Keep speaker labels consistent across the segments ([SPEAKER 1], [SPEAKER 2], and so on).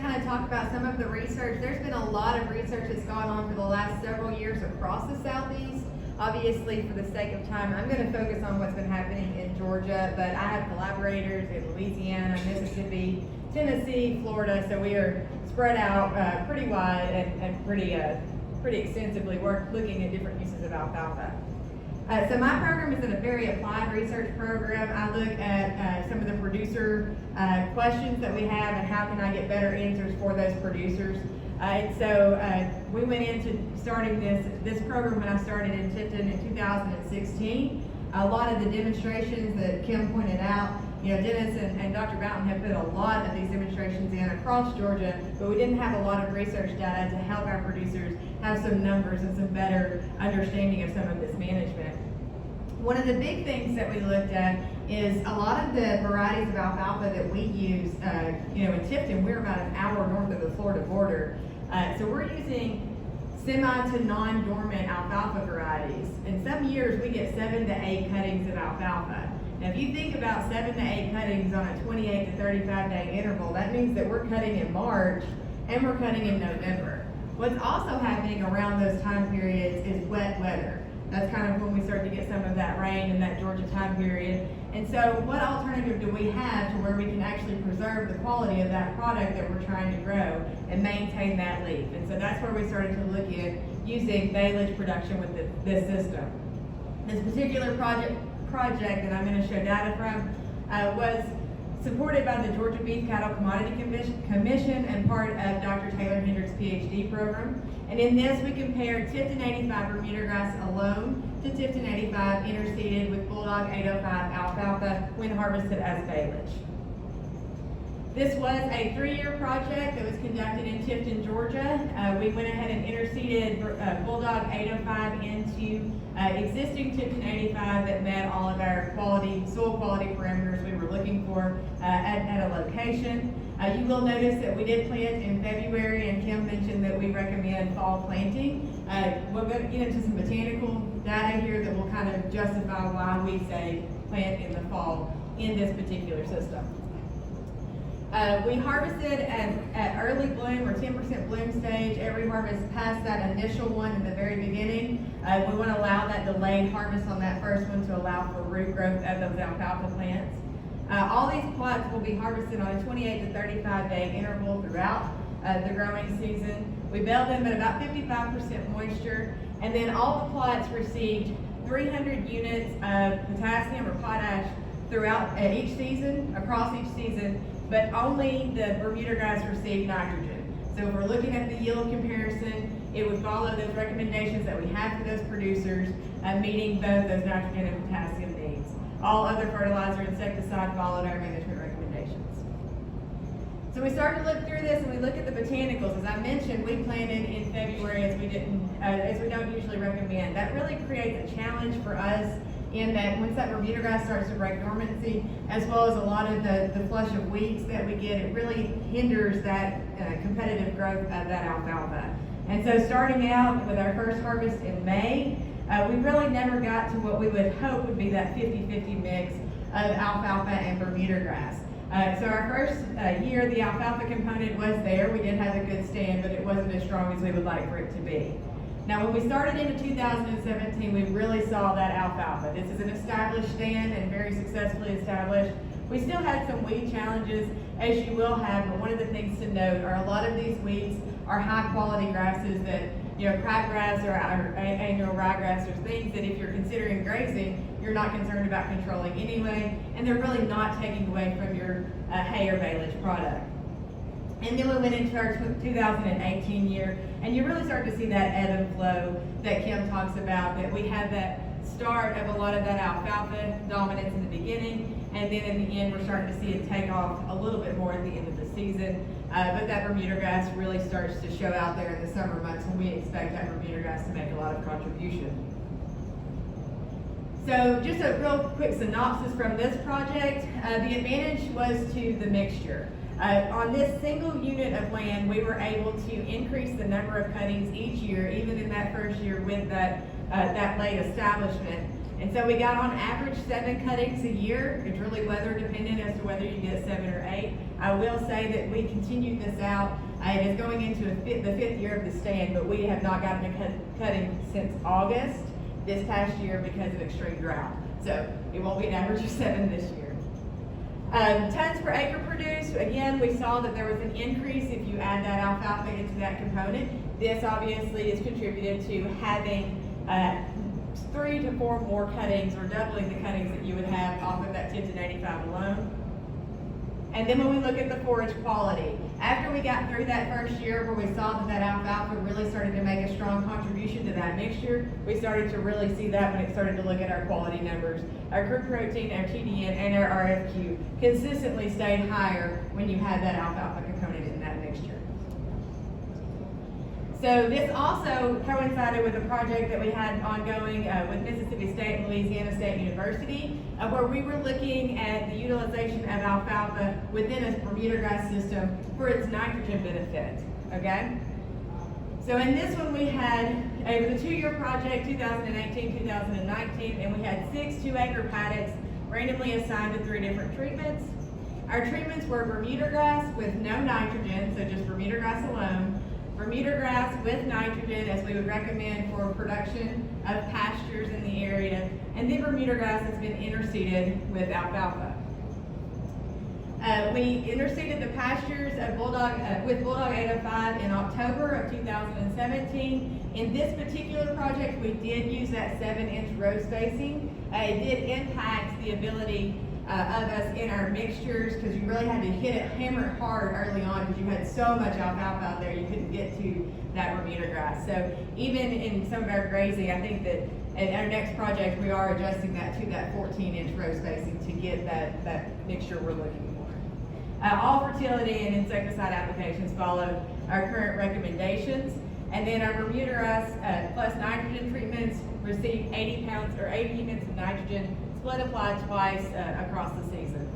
[SPEAKER 1] kind of talk about some of the research. There's been a lot of research that's gone on for the last several years across the Southeast. Obviously, for the sake of time, I'm going to focus on what's been happening in Georgia, but I have collaborators in Louisiana, Mississippi, Tennessee, Florida, so we are spread out pretty wide and pretty extensively looking at different uses of alfalfa. So my program is a very applied research program. I look at some of the producer questions that we have and how can I get better answers for those producers. And so we went into starting this program when I started in Tipton in 2016. A lot of the demonstrations that Kim pointed out, Dennis and Dr. Boughton have put a lot of these demonstrations in across Georgia, but we didn't have a lot of research data to help our producers have some numbers and some better understanding of some of this management. One of the big things that we looked at is a lot of the varieties of alfalfa that we use, in Tipton, we're about an hour north of the Florida border. So we're using semi to non-dormant alfalfa varieties. In some years, we get 7 to 8 cuttings of alfalfa. Now, if you think about 7 to 8 cuttings on a 28 to 35 day interval, that means that we're cutting in March and we're cutting in November. What's also happening around those time periods is wet weather. That's kind of when we start to get some of that rain in that Georgia time period. And so what alternative do we have to where we can actually preserve the quality of that product that we're trying to grow and maintain that leaf? And so that's where we started to look at using baleage production with this system. This particular project that I'm going to show data from was supported by the Georgia Beef Cattle Commodity Commission and part of Dr. Taylor Hendricks' PhD program. And in this, we compared Tipton 85 Bermuda grass alone to Tipton 85 interseeded with Bulldog 805 alfalfa when harvested as baleage. This was a 3-year project that was conducted in Tipton, Georgia. We went ahead and interseeded Bulldog 805 into existing Tipton 85 that met all of our soil quality parameters we were looking for at a location. You will notice that we did plant in February, and Kim mentioned that we recommend fall planting. We'll get into some botanical data here that will kind of justify why we say plant in the fall in this particular system. We harvested at early bloom or 10% bloom stage. Every harvest past that initial one in the very beginning. We want to allow that delayed harvest on that first one to allow for root growth of those alfalfa plants. All these plots will be harvested on a 28 to 35 day interval throughout the growing season. We bale them at about 55% moisture, and then all the plots received 300 units of potassium or potash throughout each season, across each season, but only the Bermuda grass received nitrogen. So if we're looking at the yield comparison, it would follow those recommendations that we have for those producers, meeting both those nitrogen and potassium needs. All other fertilizer, insecticide followed our management recommendations. So we started to look through this and we look at the botanicals. As I mentioned, we planted in February as we don't usually recommend. That really creates a challenge for us in that once that Bermuda grass starts to break dormancy, as well as a lot of the flush of weeds that we get, it really hinders that competitive growth of that alfalfa. And so starting out with our first harvest in May, we really never got to what we would hope would be that 50-50 mix of alfalfa and Bermuda grass. So our first year, the alfalfa component was there. We did have a good stand, but it wasn't as strong as we would like for it to be. Now, when we started into 2017, we really saw that alfalfa. This is an established stand and very successfully established. We still had some weed challenges, as you will have, but one of the things to note are a lot of these weeds are high-quality grasses that, crabgrass or annual ryegrass are things that if you're considering grazing, you're not concerned about controlling anyway, and they're really not taking away from your hay or baleage product. And then we went into our 2018 year, and you really start to see that ebb and flow that Kim talks about, that we had that start of a lot of that alfalfa dominance in the beginning, and then in the end we're starting to see it take off a little bit more at the end of the season. But that Bermuda grass really starts to show out there in the summer months, and we expect that Bermuda grass to make a lot of contribution. So just a real quick synopsis from this project. The advantage was to the mixture. On this single unit of land, we were able to increase the number of cuttings each year, even in that first year with that late establishment. And so we got on average 7 cuttings a year. It's really weather dependent as to whether you get 7 or 8. I will say that we continued this out. It is going into the fifth year of the stand, but we have not gotten a cutting since August this past year because of extreme drought. So it won't be an average of 7 this year. Tons per acre produced, again, we saw that there was an increase if you add that alfalfa into that component. This obviously is contributed to having 3 to 4 more cuttings, or doubling the cuttings that you would have off of that 10-85 alone. And then when we look at the forage quality, after we got through that first year where we saw that alfalfa really started to make a strong contribution to that mixture, we started to really see that when it started to look at our quality numbers. Our crude protein, our TDN, and our RFQ consistently stayed higher when you had that alfalfa component in that mixture. So this also coincided with a project that we had ongoing with Mississippi State and Louisiana State University, where we were looking at the utilization of alfalfa within a Bermuda grass system for its nitrogen benefit, okay? So in this one we had, it was a 2-year project, 2018-2019, and we had 6 2-acre paddocks randomly assigned to 3 different treatments. Our treatments were Bermuda grass with no nitrogen, so just Bermuda grass alone, Bermuda grass with nitrogen, as we would recommend for production of pastures in the area, and then Bermuda grass has been interseeded with alfalfa. We interseeded the pastures of with Bulldog 805 in October of 2017. In this particular project, we did use that 7-inch row spacing. It did impact the ability of us in our mixtures, because you really had to hammer it hard early on, because you had so much alfalfa out there you couldn't get to that Bermuda grass. So even in some of our grazing, I think that in our next project we are adjusting that to that 14-inch row spacing to get that mixture we're looking for. All fertility and insecticide applications follow our current recommendations, and then our Bermuda grass plus nitrogen treatments receive 80 pounds or 80 units of nitrogen, split applied twice across the season.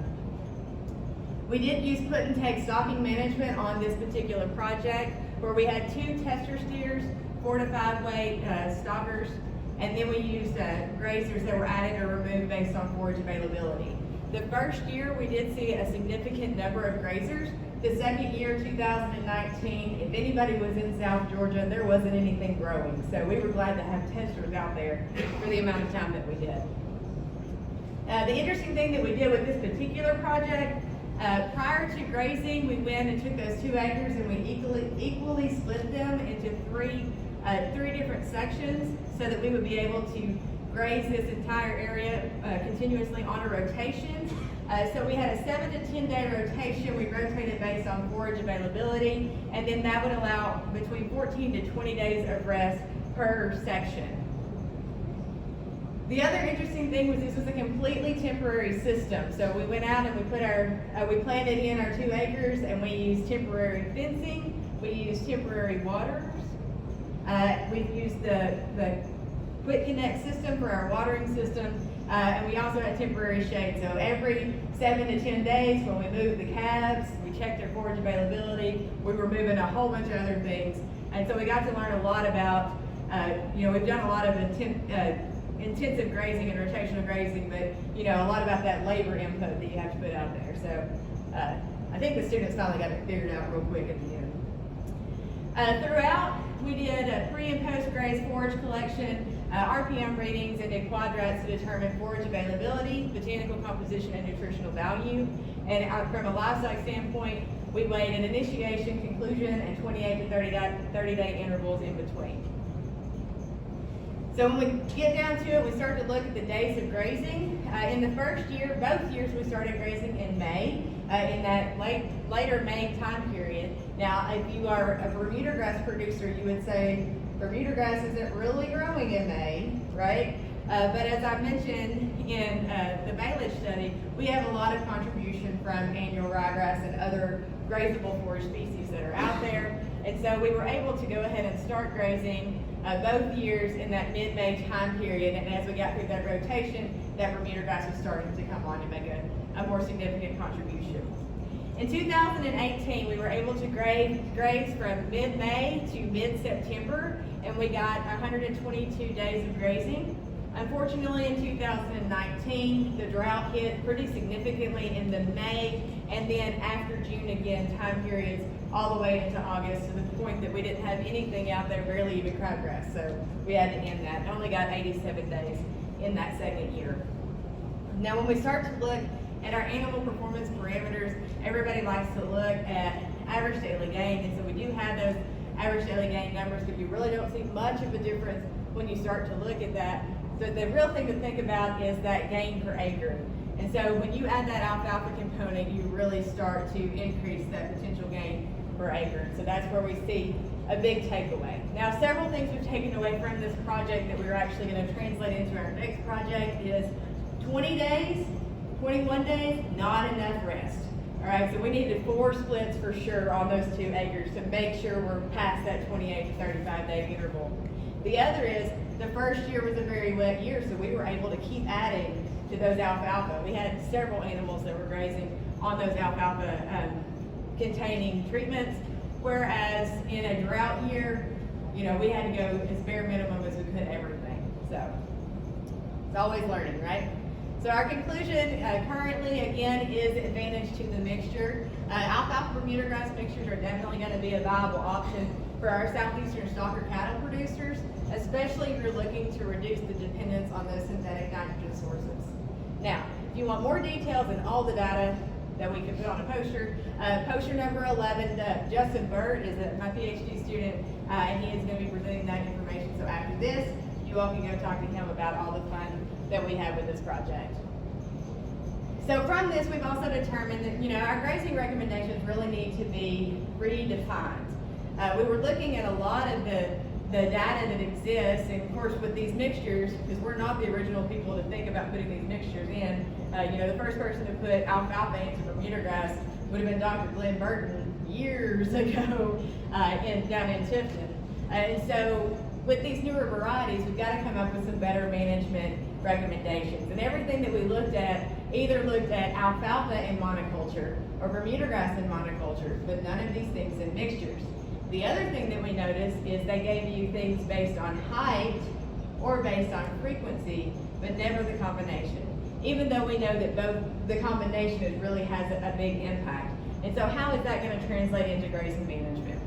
[SPEAKER 1] We did use put and take stocking management on this particular project, where we had 2 tester steers, 4 to 5 weight stockers, and then we used grazers that were added or removed based on forage availability. The first year we did see a significant number of grazers. The second year, 2019, if anybody was in South Georgia, there wasn't anything growing. So we were glad to have testers out there for the amount of time that we did. The interesting thing that we did with this particular project, prior to grazing, we went and took those 2 acres and we equally split them into three different sections, so that we would be able to graze this entire area continuously on a rotation. So we had a 7 to 10 day rotation. We rotated based on forage availability, and then that would allow between 14 to 20 days of rest per section. The other interesting thing was this was a completely temporary system. So we went out and we planted in our 2 acres, and we used temporary fencing. We used temporary waters. We used the Quick Connect system for our watering system, and we also had temporary shade. So every 7 to 10 days when we moved the calves, we checked their forage availability. We were moving a whole bunch of other things. And so we got to learn a lot about, we've done a lot of intensive grazing and rotational grazing, but a lot about that labor input that you have to put out there. So I think the students finally got it figured out real quick at the end. Throughout, we did a pre and post graze forage collection, RPM readings, and did quadrats to determine forage availability, botanical composition, and nutritional value. And from a livestock standpoint, we weighed an initiation, conclusion, and 28 to 30 day intervals in between. So when we get down to it, we start to look at the days of grazing. In the first year, both years we started grazing in May, in that later May time period. Now, if you are a Bermuda grass producer, you would say Bermuda grass isn't really growing in May, right? But as I mentioned in the Bailage study, we have a lot of contribution from annual ryegrass and other grazable forage species that are out there. And so we were able to go ahead and start grazing both years in that mid-May time period, and as we got through that rotation, that Bermuda grass was starting to come on and make a more significant contribution. In 2018, we were able to graze from mid-May to mid-September, and we got 122 days of grazing. Unfortunately, in 2019, the drought hit pretty significantly in the May and then after June again, time periods all the way into August, to the point that we didn't have anything out there, barely even crabgrass. So we had to end that. Only got 87 days in that second year. Now when we start to look at our animal performance parameters, everybody likes to look at average daily gain, and so we do have those average daily gain numbers, but you really don't see much of a difference when you start to look at that. So the real thing to think about is that gain per acre. And so when you add that alfalfa component, you really start to increase that potential gain per acre. So that's where we see a big takeaway. Now, several things we've taken away from this project that we're actually going to translate into our next project is 20 days, 21 days, not enough rest. All right, so we needed 4 splits for sure on those 2 acres to make sure we're past that 28 to 35 day interval. The other is the first year was a very wet year, so we were able to keep adding to those alfalfa. We had several animals that were grazing on those alfalfa containing treatments, whereas in a drought year, we had to go as bare minimum as we could everything. So it's always learning, right? So our conclusion currently, again, is advantage to the mixture. Alfalfa Bermuda grass mixtures are definitely going to be a viable option for our southeastern stocker cattle producers, especially if you're looking to reduce the dependence on those synthetic nitrogen sources. Now, if you want more details and all the data that we can put on a poster, poster number 11, Justin Burt is my PhD student, and he is going to be presenting that information. So after this, you all can go talk to him about all the fun that we have with this project. So from this, we've also determined that our grazing recommendations really need to be redefined. We were looking at a lot of the data that exists, and of course with these mixtures, because we're not the original people to think about putting these mixtures in, the first person to put alfalfa into Bermuda grass would have been Dr. Glenn Burton years ago down in Tifton. And so with these newer varieties, we've got to come up with some better management recommendations. And everything that we looked at either looked at alfalfa in monoculture or Bermuda grass in monoculture, but none of these things in mixtures. The other thing that we noticed is they gave you things based on height or based on frequency, but never the combination, even though we know that both the combination really has a big impact. And so how is that going to translate into grazing management?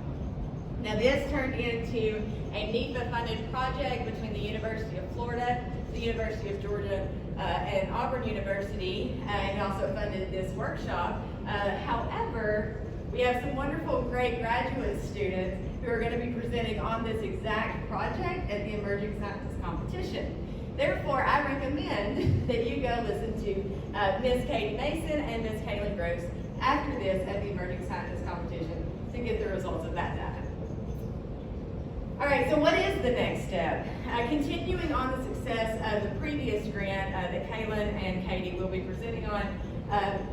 [SPEAKER 1] Now this turned into a NEPA-funded project between the University of Florida, the University of Georgia, and Auburn University, and also funded this workshop. However, we have some wonderful, great graduate students who are going to be presenting on this exact project at the Emerging Sciences Competition. Therefore, I recommend that you go listen to Ms. Katie Mason and Ms. Kaylin Gross after this at the Emerging Sciences Competition to get the results of that data. All right, so what is the next step? Continuing on the success of the previous grant that Kaylin and Katie will be presenting on,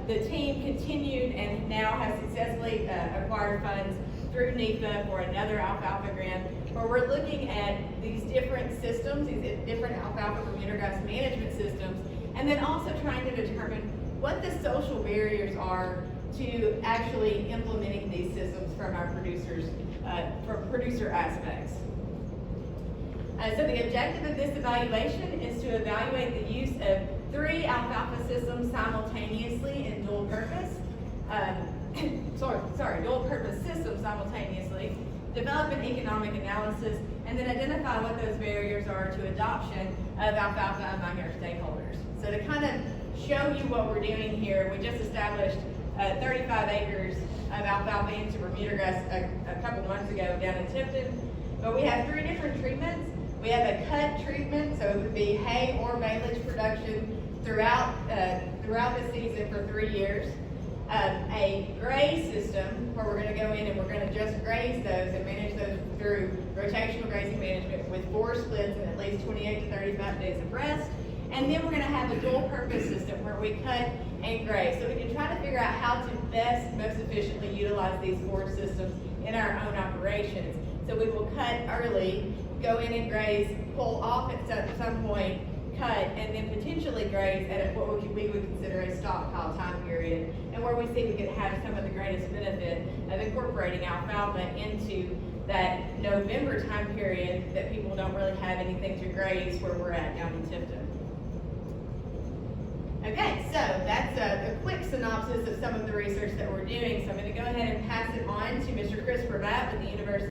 [SPEAKER 1] the team continued and now has successfully acquired funds through NEPA for another alfalfa grant, where we're looking at these different systems, these different alfalfa Bermuda grass management systems, and then also trying to determine what the social barriers are to actually implementing these systems from our producers, from producer aspects. So the objective of this evaluation is to evaluate the use of 3 alfalfa systems simultaneously in dual purpose, dual purpose systems simultaneously, develop an economic analysis, and then identify what those barriers are to adoption of alfalfa among our stakeholders. So to kind of show you what we're doing here, we just established 35 acres of alfalfa into Bermuda grass a couple months ago down in Tifton, but we have 3 different treatments. We have a cut treatment, so it would be hay or baleage production throughout the season for 3 years. A graze system where we're going to go in and we're going to just graze those and manage those through rotational grazing management with 4 splits and at least 28 to 35 days of rest. And then we're going to have a dual purpose system where we cut and graze. So we can try to figure out how to best, most efficiently utilize these 4 systems in our own operations. So we will cut early, go in and graze, pull off at some point, cut, and then potentially graze at what we would consider a stockpile time period, and where we see we could have some of the greatest benefit of incorporating alfalfa into that November time period that people don't really have anything to graze where we're at down in Tifton. Okay, so that's a quick synopsis of some of the research that we're doing. So I'm going to go ahead and pass it on to Mr. Chris Pravat with the University